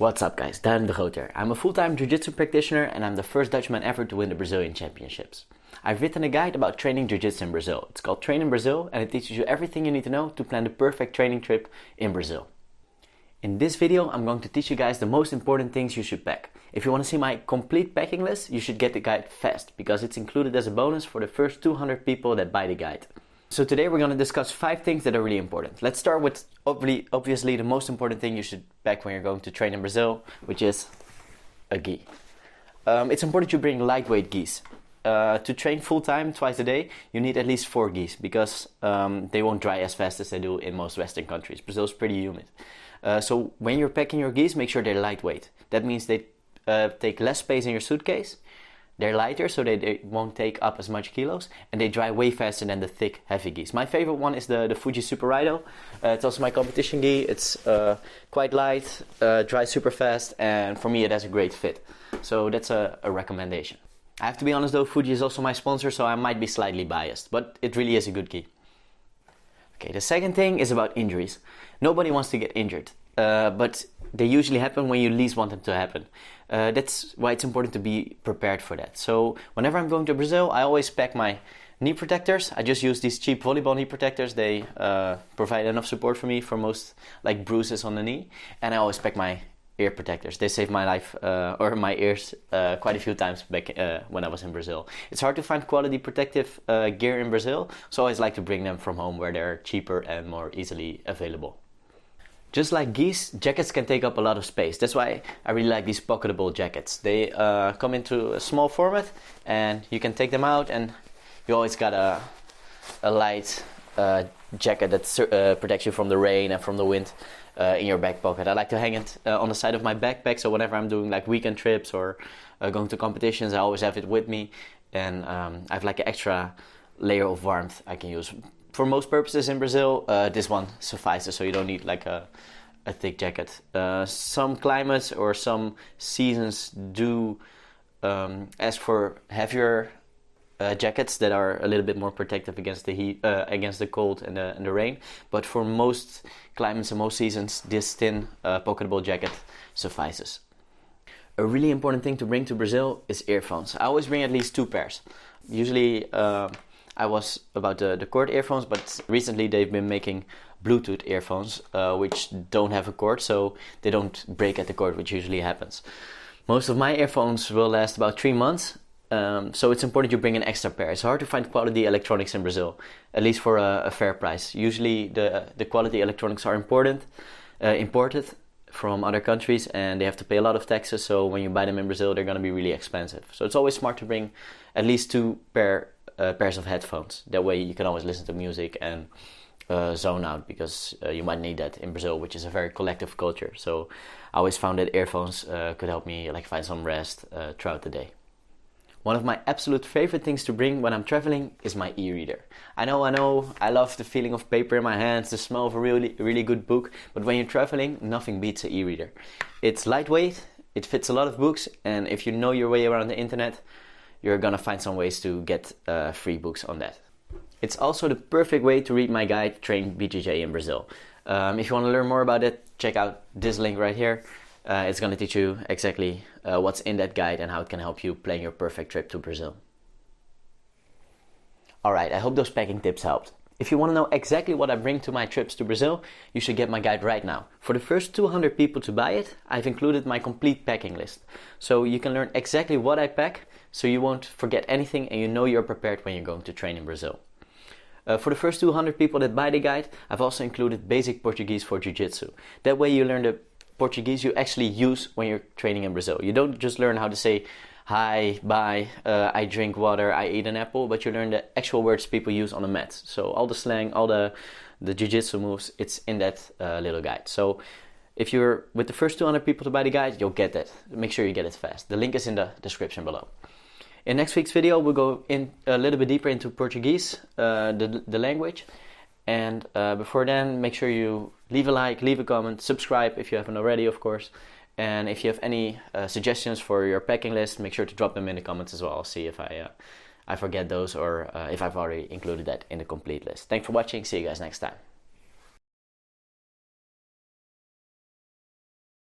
What's up guys, Daan de Groot here. I'm a full-time jiu-jitsu practitioner and I'm the first Dutchman ever to win the Brazilian Championships. I've written a guide about training jiu-jitsu in Brazil. It's called Train in Brazil and it teaches you everything you need to know to plan the perfect training trip in Brazil. In this video I'm going to teach you guys the most important things you should pack. If you want to see my complete packing list, you should get the guide fast because it's included as a bonus for the first 200 people that buy the guide. So today we're going to discuss 5 things that are really important. Let's start with obviously the most important thing you should pack when you're going to train in Brazil, which is a gi. It's important you bring lightweight gis. To train full-time twice a day, you need at least 4 gis because they won't dry as fast as they do in most Western countries. Brazil's pretty humid. So when you're packing your gis, make sure they're lightweight. That means they take less space in your suitcase. They're lighter, so they won't take up as much kilos, and they dry way faster than the thick, heavy gis. My favorite one is the Fuji Super Rido. It's also my competition gi. It's quite light, dries super fast, and for me it has a great fit. So that's a recommendation. I have to be honest though, Fuji is also my sponsor, so I might be slightly biased, but it really is a good gi. Okay, the second thing is about injuries. Nobody wants to get injured, but they usually happen when you least want them to happen. That's why it's important to be prepared for that. So whenever I'm going to Brazil, I always pack my knee protectors. I just use these cheap volleyball knee protectors. They provide enough support for me for most like bruises on the knee. And I always pack my ear protectors. They saved my life or my ears quite a few times back when I was in Brazil. It's hard to find quality protective gear in Brazil, so I always like to bring them from home where they're cheaper and more easily available. Just like gis, jackets can take up a lot of space. That's why I really like these Pocketable jackets. They come into a small format and you can take them out and you always got a light jacket that protects you from the rain and from the wind in your back pocket. I like to hang it on the side of my backpack, so whenever I'm doing like weekend trips or going to competitions, I always have it with me, and I have like an extra layer of warmth I can use. For most purposes in Brazil, this one suffices, so you don't need like a thick jacket. Some climates or some seasons do ask for heavier jackets that are a little bit more protective against the heat, against the cold and the rain. But for most climates and most seasons, this thin Pocketable jacket suffices. A really important thing to bring to Brazil is earphones. I always bring at least 2 pairs. Usually I was about the cord earphones, but recently they've been making Bluetooth earphones, which don't have a cord, so they don't break at the cord, which usually happens. Most of my earphones will last about 3 months, so it's important you bring an extra pair. It's hard to find quality electronics in Brazil, at least for a fair price. Usually the quality electronics are imported from other countries, and they have to pay a lot of taxes, so when you buy them in Brazil, they're going to be really expensive. So it's always smart to bring at least 2 pairs of headphones. That way you can always listen to music and zone out, because you might need that in Brazil, which is a very collective culture. So I always found that earphones could help me like find some rest throughout the day. One of my absolute favorite things to bring when I'm traveling is my e-reader. I know, I love the feeling of paper in my hands, the smell of a really good book, but when you're traveling, nothing beats an e-reader. It's lightweight, it fits a lot of books, and if you know your way around the internet, you're gonna find some ways to get free books on that. It's also the perfect way to read my guide, Train BJJ in Brazil. If you want to learn more about it, check out this link right here. It's gonna teach you exactly what's in that guide and how it can help you plan your perfect trip to Brazil. Alright, I hope those packing tips helped. If you want to know exactly what I bring to my trips to Brazil, you should get my guide right now. For the first 200 people to buy it, I've included my complete packing list. So you can learn exactly what I pack, so you won't forget anything and you know you're prepared when you're going to train in Brazil. For the first 200 people that buy the guide, I've also included Basic Portuguese for Jiu-Jitsu. That way you learn the Portuguese you actually use when you're training in Brazil. You don't just learn how to say hi, bye, I drink water, I eat an apple, but you learn the actual words people use on the mat. So all the slang, all the jiu-jitsu moves, it's in that little guide. So if you're with the first 200 people to buy the guide, you'll get that. Make sure you get it fast. The link is in the description below. In next week's video, we'll go in a little bit deeper into Portuguese, the language. And before then, make sure you leave a like, leave a comment, subscribe if you haven't already, of course. And if you have any suggestions for your packing list, make sure to drop them in the comments as well. I'll see if I forget those or if I've already included that in the complete list. Thanks for watching. See you guys next time.